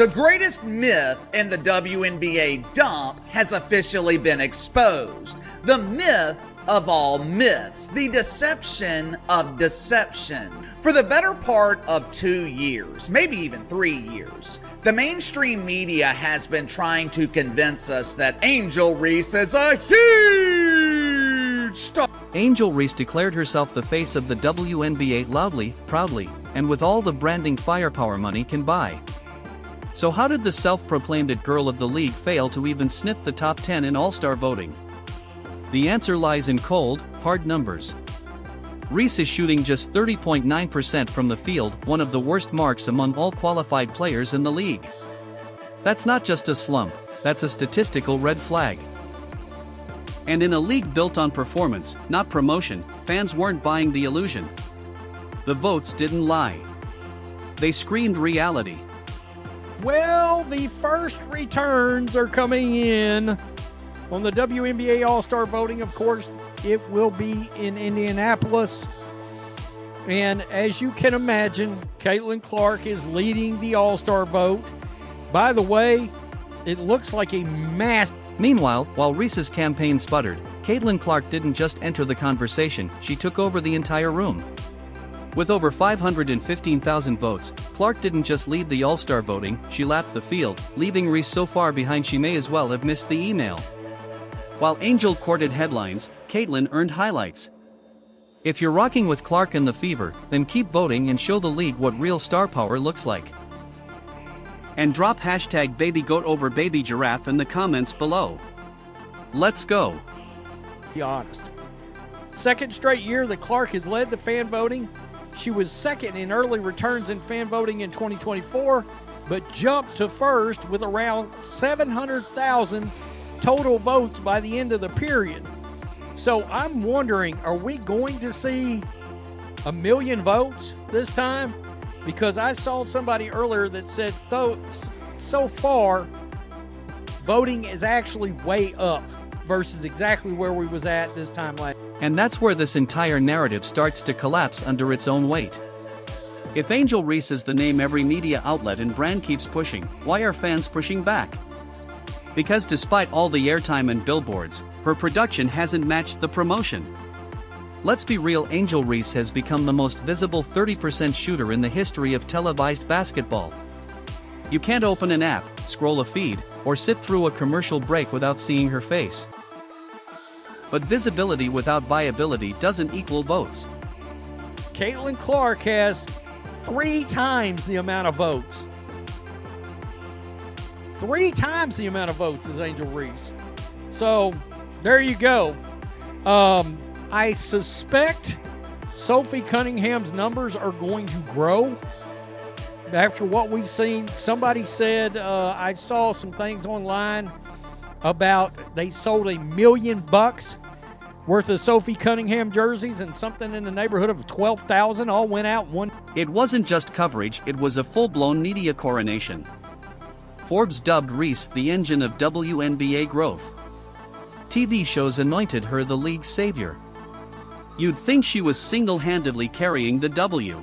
The greatest myth in the WNBA dump has officially been exposed. The myth of all myths, the deception of deception. For the better part of 2 years, maybe even 3 years, the mainstream media has been trying to convince us that Angel Reese is a huge star. Angel Reese declared herself the face of the WNBA loudly, proudly, and with all the branding firepower money can buy. So how did the self-proclaimed it girl of the league fail to even sniff the top 10 in All-Star voting? The answer lies in cold, hard numbers. Reese is shooting just 30.9% from the field, one of the worst marks among all qualified players in the league. That's not just a slump, that's a statistical red flag. And in a league built on performance, not promotion, fans weren't buying the illusion. The votes didn't lie. They screamed reality. Well, the first returns are coming in on the WNBA All-Star voting. Of course, it will be in Indianapolis. And as you can imagine, Caitlin Clark is leading the All-Star vote. By the way, it looks like a mass. Meanwhile, while Reese's campaign sputtered, Caitlin Clark didn't just enter the conversation, she took over the entire room. With over 515,000 votes, Clark didn't just lead the All-Star voting, she lapped the field, leaving Reese so far behind she may as well have missed the email. While Angel courted headlines, Caitlin earned highlights. If you're rocking with Clark and the fever, then keep voting and show the league what real star power looks like. And drop hashtag babygoat over baby giraffe in the comments below. Let's go. Be honest. Second straight year that Clark has led the fan voting. She was second in early returns in fan voting in 2024, but jumped to first with around 700,000 total votes by the end of the period. So I'm wondering, are we going to see 1 million votes this time? Because I saw somebody earlier that said, so far, voting is actually way up versus exactly where we was at this time last year. And that's where this entire narrative starts to collapse under its own weight. If Angel Reese is the name every media outlet and brand keeps pushing, why are fans pushing back? Because despite all the airtime and billboards, her production hasn't matched the promotion. Let's be real, Angel Reese has become the most visible 30% shooter in the history of televised basketball. You can't open an app, scroll a feed, or sit through a commercial break without seeing her face. But visibility without viability doesn't equal votes. Caitlin Clark has 3 times the amount of votes. 3 times the amount of votes as Angel Reese. So, there you go. I suspect Sophie Cunningham's numbers are going to grow after what we've seen. Somebody said, I saw some things online about they sold $1 million worth of Sophie Cunningham jerseys, and something in the neighborhood of 12,000 all went out one. It wasn't just coverage, it was a full-blown media coronation. Forbes dubbed Reese the engine of WNBA growth. TV shows anointed her the league's savior. You'd think she was single-handedly carrying the W.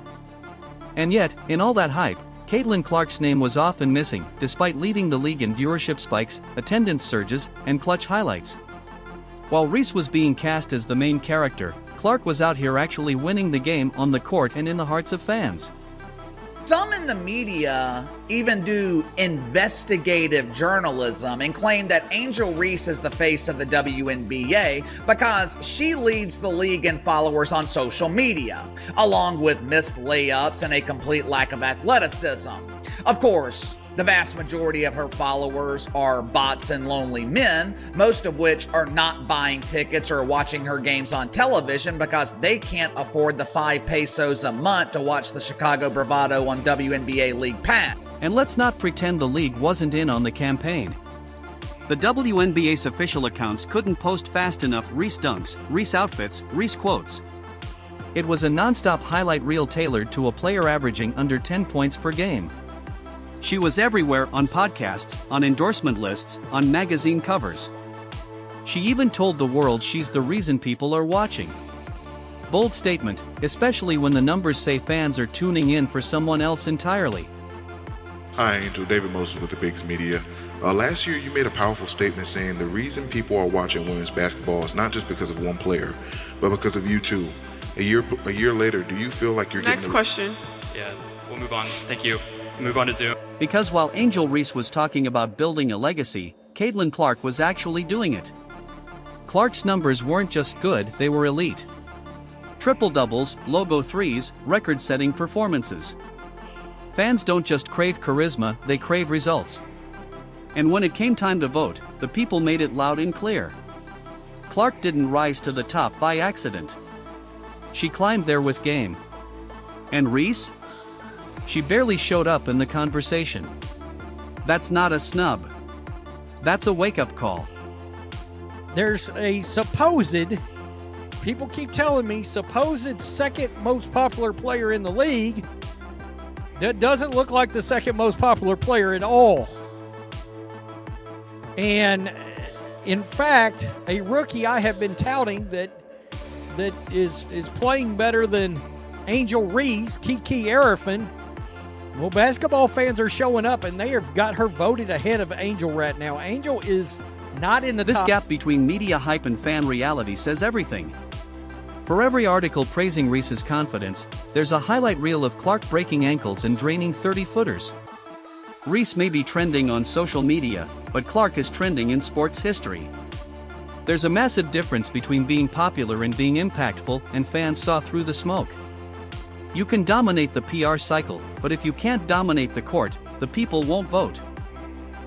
And yet, in all that hype, Caitlin Clark's name was often missing, despite leading the league in viewership spikes, attendance surges, and clutch highlights. While Reese was being cast as the main character, Clark was out here actually winning the game on the court and in the hearts of fans. Some in the media even do investigative journalism and claim that Angel Reese is the face of the WNBA because she leads the league in followers on social media, along with missed layups and a complete lack of athleticism. Of course, the vast majority of her followers are bots and lonely men, most of which are not buying tickets or watching her games on television because they can't afford the 5 pesos a month to watch the Chicago Bravado on WNBA League Pass. And let's not pretend the league wasn't in on the campaign. The WNBA's official accounts couldn't post fast enough Reese dunks, Reese outfits, Reese quotes. It was a non-stop highlight reel tailored to a player averaging under 10 points per game. She was everywhere, on podcasts, on endorsement lists, on magazine covers. She even told the world she's the reason people are watching. Bold statement, especially when the numbers say fans are tuning in for someone else entirely. Hi, Angel. David Moses with the Bigs Media. Last year, you made a powerful statement saying the reason people are watching women's basketball is not just because of one player, but because of you too. A year later, do you feel like you're Next getting question. Yeah, we'll move on. Thank you. Move on to Zoom. Because while Angel Reese was talking about building a legacy, Caitlin Clark was actually doing it. Clark's numbers weren't just good, they were elite. Triple doubles, logo threes, record-setting performances. Fans don't just crave charisma, they crave results. And when it came time to vote, the people made it loud and clear. Clark didn't rise to the top by accident. She climbed there with game. And Reese? She barely showed up in the conversation. That's not a snub. That's a wake-up call. There's a supposed, people keep telling me, supposed second most popular player in the league that doesn't look like the second most popular player at all. And in fact, a rookie I have been touting that is playing better than Angel Reese, Kiki Arifin. Well, basketball fans are showing up, and they have got her voted ahead of Angel right now. Angel is not in the top. This gap between media hype and fan reality says everything. For every article praising Reese's confidence, there's a highlight reel of Clark breaking ankles and draining 30-footers. Reese may be trending on social media, but Clark is trending in sports history. There's a massive difference between being popular and being impactful, and fans saw through the smoke. You can dominate the PR cycle, but if you can't dominate the court, the people won't vote.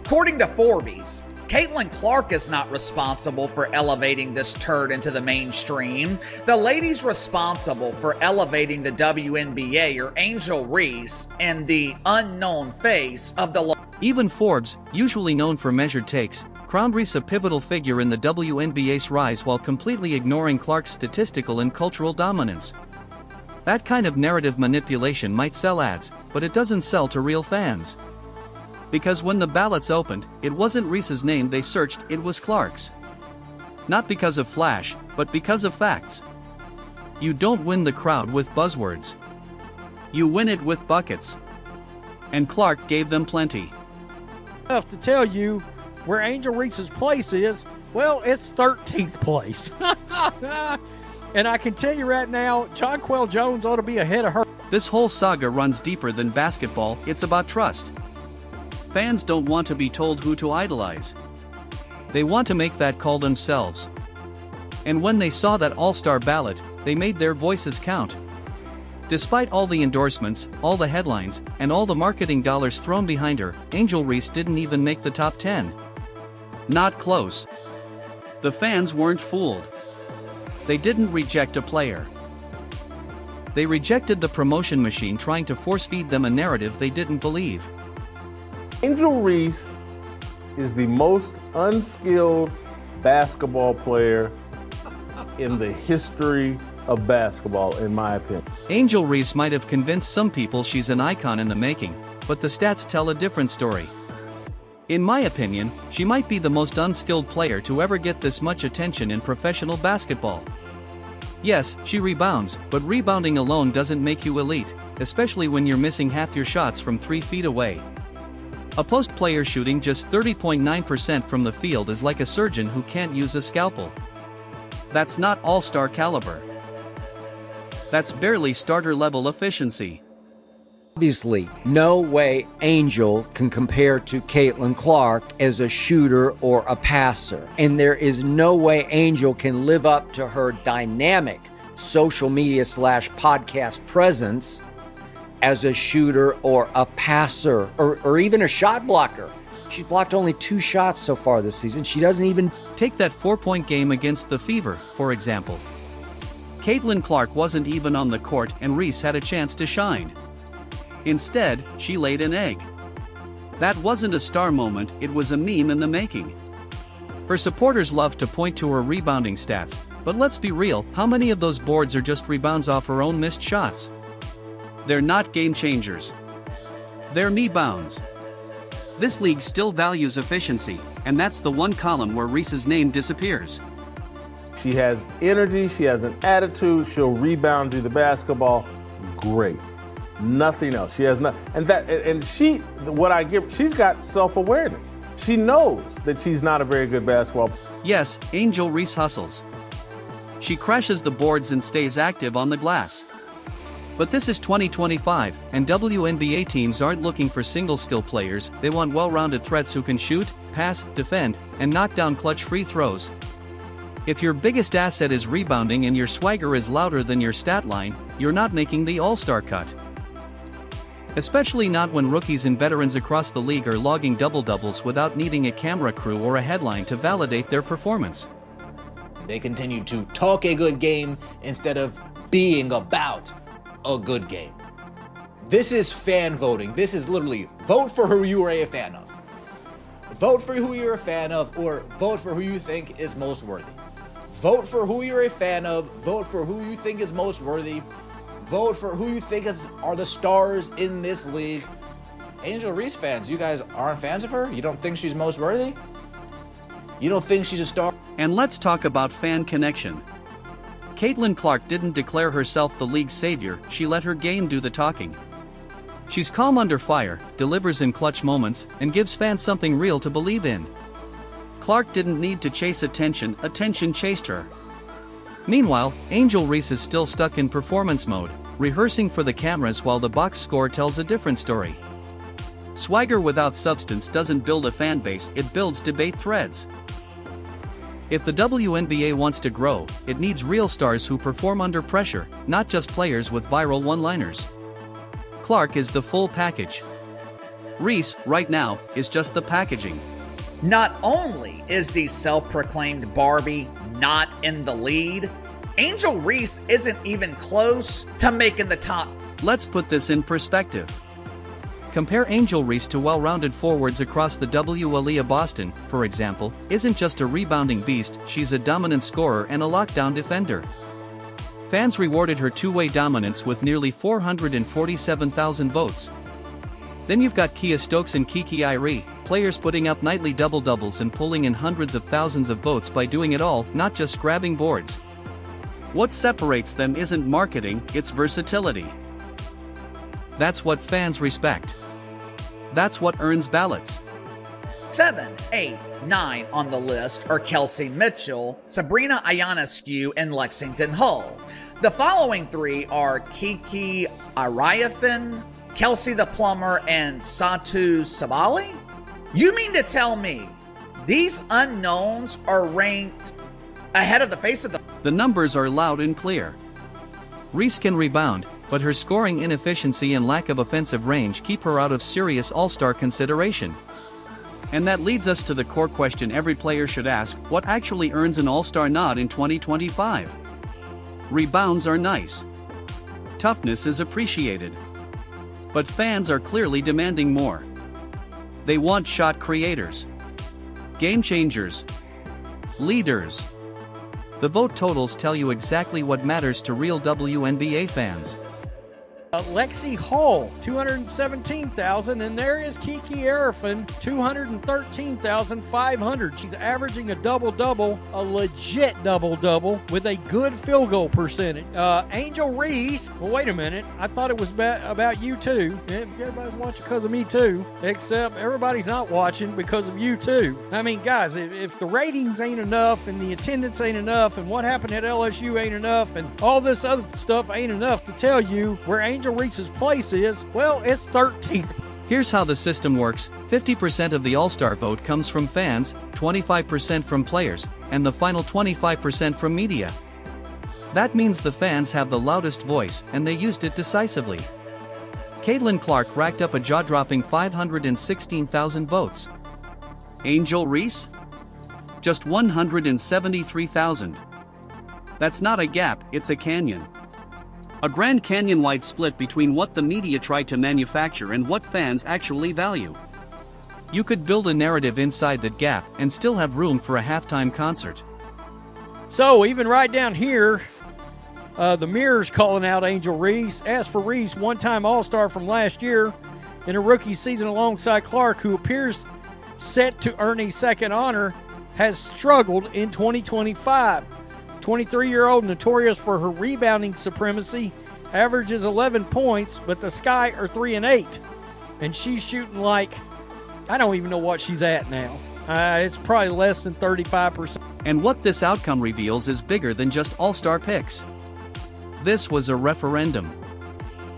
According to Forbes, Caitlin Clark is not responsible for elevating this turd into the mainstream. The ladies responsible for elevating the WNBA are Angel Reese and the unknown face of the... Even Forbes, usually known for measured takes, crowned Reese a pivotal figure in the WNBA's rise while completely ignoring Clark's statistical and cultural dominance. That kind of narrative manipulation might sell ads, but it doesn't sell to real fans. Because when the ballots opened, it wasn't Reese's name they searched, it was Clark's. Not because of flash, but because of facts. You don't win the crowd with buzzwords. You win it with buckets. And Clark gave them plenty. Enough to tell you where Angel Reese's place is. Well, it's 13th place. And I can tell you right now, Jonquel Jones ought to be ahead of her. This whole saga runs deeper than basketball, it's about trust. Fans don't want to be told who to idolize. They want to make that call themselves. And when they saw that all-star ballot, they made their voices count. Despite all the endorsements, all the headlines, and all the marketing dollars thrown behind her, Angel Reese didn't even make the top 10. Not close. The fans weren't fooled. They didn't reject a player. They rejected the promotion machine trying to force-feed them a narrative they didn't believe. Angel Reese is the most unskilled basketball player in the history of basketball, in my opinion. Angel Reese might have convinced some people she's an icon in the making, but the stats tell a different story. In my opinion, she might be the most unskilled player to ever get this much attention in professional basketball. Yes, she rebounds, but rebounding alone doesn't make you elite, especially when you're missing half your shots from 3 feet away. A post player shooting just 30.9% from the field is like a surgeon who can't use a scalpel. That's not all-star caliber. That's barely starter-level efficiency. Obviously, no way Angel can compare to Caitlin Clark as a shooter or a passer. And there is no way Angel can live up to her dynamic social media / podcast presence as a shooter or a passer or even a shot blocker. She's blocked only 2 shots so far this season. She doesn't even... Take that 4-point game against the Fever, for example. Caitlin Clark wasn't even on the court and Reese had a chance to shine. Instead, she laid an egg. That wasn't a star moment, it was a meme in the making. Her supporters love to point to her rebounding stats, but let's be real, how many of those boards are just rebounds off her own missed shots? They're not game changers. They're rebounds. This league still values efficiency, and that's the one column where Reese's name disappears. She has energy, she has an attitude, she'll rebound you the basketball. Great. Nothing else. She has not, and she's got self-awareness. She knows that she's not a very good basketball player. Yes, Angel Reese hustles. She crashes the boards and stays active on the glass. But this is 2025, and WNBA teams aren't looking for single-skill players. They want well-rounded threats who can shoot, pass, defend, and knock down clutch free throws. If your biggest asset is rebounding and your swagger is louder than your stat line, you're not making the All-Star cut. Especially not when rookies and veterans across the league are logging double-doubles without needing a camera crew or a headline to validate their performance. They continue to talk a good game instead of being about a good game. This is fan voting. This is literally vote for who you are a fan of. Vote for who you're a fan of, or vote for who you think is most worthy. Vote for who you're a fan of. Vote for who you think is most worthy. Vote for who you think are the stars in this league. Angel Reese fans, you guys aren't fans of her? You don't think she's most worthy? You don't think she's a star? And let's talk about fan connection. Caitlin Clark didn't declare herself the league's savior, she let her game do the talking. She's calm under fire, delivers in clutch moments, and gives fans something real to believe in. Clark didn't need to chase attention, attention chased her. Meanwhile, Angel Reese is still stuck in performance mode, rehearsing for the cameras while the box score tells a different story. Swagger without substance doesn't build a fan base, it builds debate threads. If the WNBA wants to grow, it needs real stars who perform under pressure, not just players with viral one-liners. Clark is the full package. Reese, right now, is just the packaging. Not only is the self-proclaimed Barbie not in the lead, Angel Reese isn't even close to making the top. Let's put this in perspective. Compare Angel Reese to well-rounded forwards across the WNBA. Boston, for example, isn't just a rebounding beast, she's a dominant scorer and a lockdown defender. Fans rewarded her two-way dominance with nearly 447,000 votes. Then you've got Kia Stokes and Kiki Irie, players putting up nightly double-doubles and pulling in hundreds of thousands of votes by doing it all, not just grabbing boards. What separates them isn't marketing, it's versatility. That's what fans respect. That's what earns ballots. 7, 8, 9 on the list are Kelsey Mitchell, Sabrina Ionescu, and Lexington Hull. The following three are Kiki Ariafin, Kelsey the Plumber, and Satu Sabali? You mean to tell me these unknowns are ranked ahead of the face of the... The numbers are loud and clear. Reese can rebound, but her scoring inefficiency and lack of offensive range keep her out of serious all-star consideration. And that leads us to the core question every player should ask: what actually earns an all-star nod in 2025? Rebounds are nice. Toughness is appreciated. But fans are clearly demanding more. They want shot creators, game changers, leaders. The vote totals tell you exactly what matters to real WNBA fans. Lexi Hall, 217,000, and there is Kiki Arifin, 213,500. She's averaging a double-double, a legit double-double, with a good field goal percentage. Angel Reese, well, wait a minute, I thought it was about you too. Everybody's watching because of me too, except everybody's not watching because of you too. I mean, guys, if the ratings ain't enough, and the attendance ain't enough, and what happened at LSU ain't enough, and all this other stuff ain't enough to tell you where Angel Reese's place is, well, it's 13th. Here's how the system works: 50% of the All-Star vote comes from fans, 25% from players, and the final 25% from media. That means the fans have the loudest voice, and they used it decisively. Caitlin Clark racked up a jaw-dropping 516,000 votes. Angel Reese? Just 173,000. That's not a gap, it's a canyon. A Grand Canyon-wide split between what the media tried to manufacture and what fans actually value. You could build a narrative inside that gap and still have room for a halftime concert. So even right down here, the Mirror's calling out Angel Reese. As for Reese, one-time All-Star from last year in a rookie season alongside Clark, who appears set to earn a second honor, has struggled in 2025. 23-year-old, notorious for her rebounding supremacy, averages 11 points, but the Sky are 3-8. And she's shooting like, I don't even know what she's at now. It's probably less than 35%. And what this outcome reveals is bigger than just All-Star picks. This was a referendum.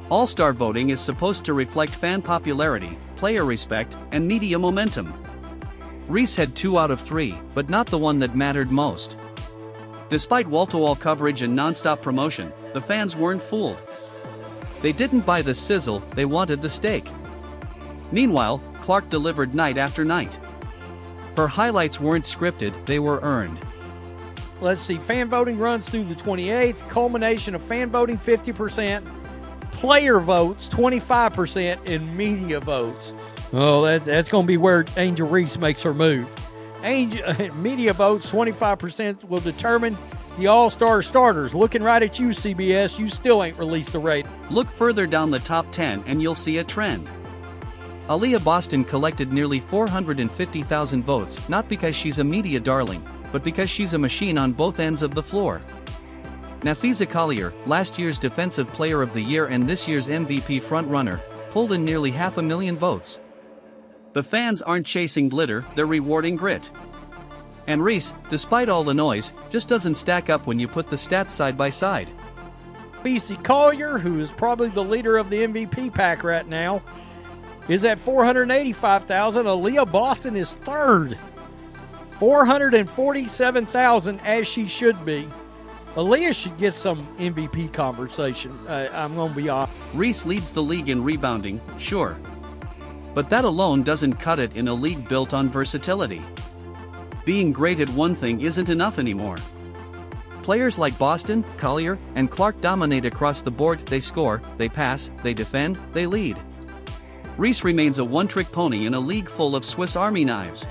All-Star voting is supposed to reflect fan popularity, player respect, and media momentum. Reese had 2 out of 3, but not the one that mattered most. Despite wall-to-wall coverage and non-stop promotion, the fans weren't fooled. They didn't buy the sizzle, they wanted the steak. Meanwhile, Clark delivered night after night. Her highlights weren't scripted, they were earned. Let's see, fan voting runs through the 28th, culmination of fan voting 50%, player votes 25%, and media votes. Oh, that's going to be where Angel Reese makes her move. Media votes 25% will determine the All-Star starters. Looking right at you, CBS, you still ain't released the rate. Look further down the top 10 and you'll see a trend. Aaliyah Boston collected nearly 450,000 votes, not because she's a media darling, but because she's a machine on both ends of the floor. Nafisa Collier, last year's Defensive Player of the Year and this year's MVP frontrunner, pulled in nearly 500,000 votes. The fans aren't chasing glitter, they're rewarding grit. And Reese, despite all the noise, just doesn't stack up when you put the stats side by side. BC Collier, who is probably the leader of the MVP pack right now, is at 485,000. Aaliyah Boston is third. 447,000 as she should be. Aaliyah should get some MVP conversation. I'm going to be honest. Reese leads the league in rebounding, sure. But that alone doesn't cut it in a league built on versatility. Being great at one thing isn't enough anymore. Players like Boston, Collier, and Clark dominate across the board. They score, they pass, they defend, they lead. Reese remains a one-trick pony in a league full of Swiss Army knives.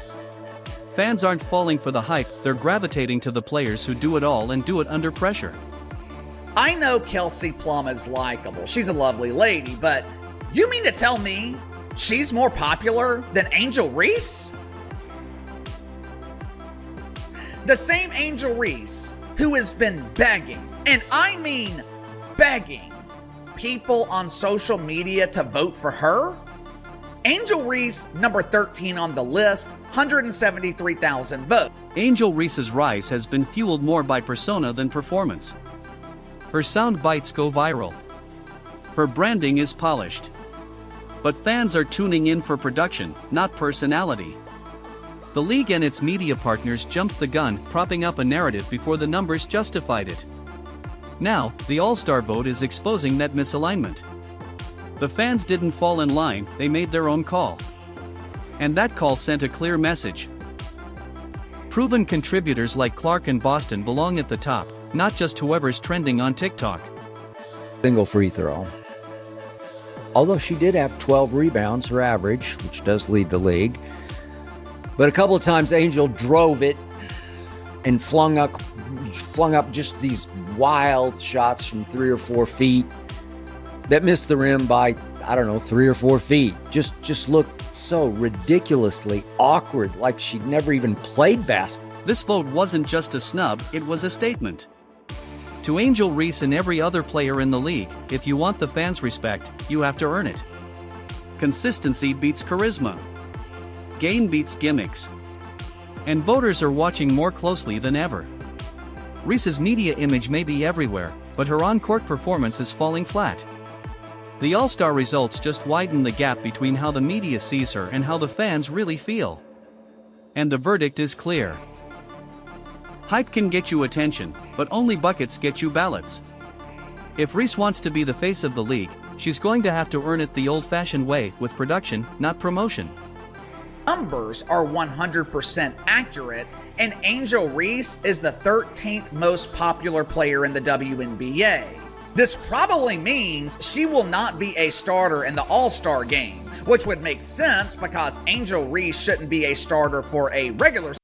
Fans aren't falling for the hype, they're gravitating to the players who do it all and do it under pressure. I know Kelsey Plum is likable. She's a lovely lady, but you mean to tell me she's more popular than Angel Reese? The same Angel Reese who has been begging, and I mean begging, people on social media to vote for her? Angel Reese, number 13 on the list, 173,000 votes. Angel Reese's rise has been fueled more by persona than performance. Her sound bites go viral. Her branding is polished. But fans are tuning in for production, not personality. The league and its media partners jumped the gun, propping up a narrative before the numbers justified it. Now, the All-Star vote is exposing that misalignment. The fans didn't fall in line, they made their own call. And that call sent a clear message. Proven contributors like Clark and Boston belong at the top, not just whoever's trending on TikTok. Single free throw. Although she did have 12 rebounds, her average, which does lead the league. But a couple of times Angel drove it and flung up just these wild shots from 3 or 4 feet that missed the rim by, 3 or 4 feet. Just looked so ridiculously awkward, like she'd never even played basketball. This vote wasn't just a snub, it was a statement. To Angel Reese and every other player in the league, if you want the fans' respect, you have to earn it. Consistency beats charisma. Game beats gimmicks. And voters are watching more closely than ever. Reese's media image may be everywhere, but her on-court performance is falling flat. The All-Star results just widen the gap between how the media sees her and how the fans really feel. And the verdict is clear. Hype can get you attention, but only buckets get you ballots. If Reese wants to be the face of the league, she's going to have to earn it the old-fashioned way, with production, not promotion. Numbers are 100% accurate, and Angel Reese is the 13th most popular player in the WNBA. This probably means she will not be a starter in the All-Star Game, which would make sense because Angel Reese shouldn't be a starter for a regular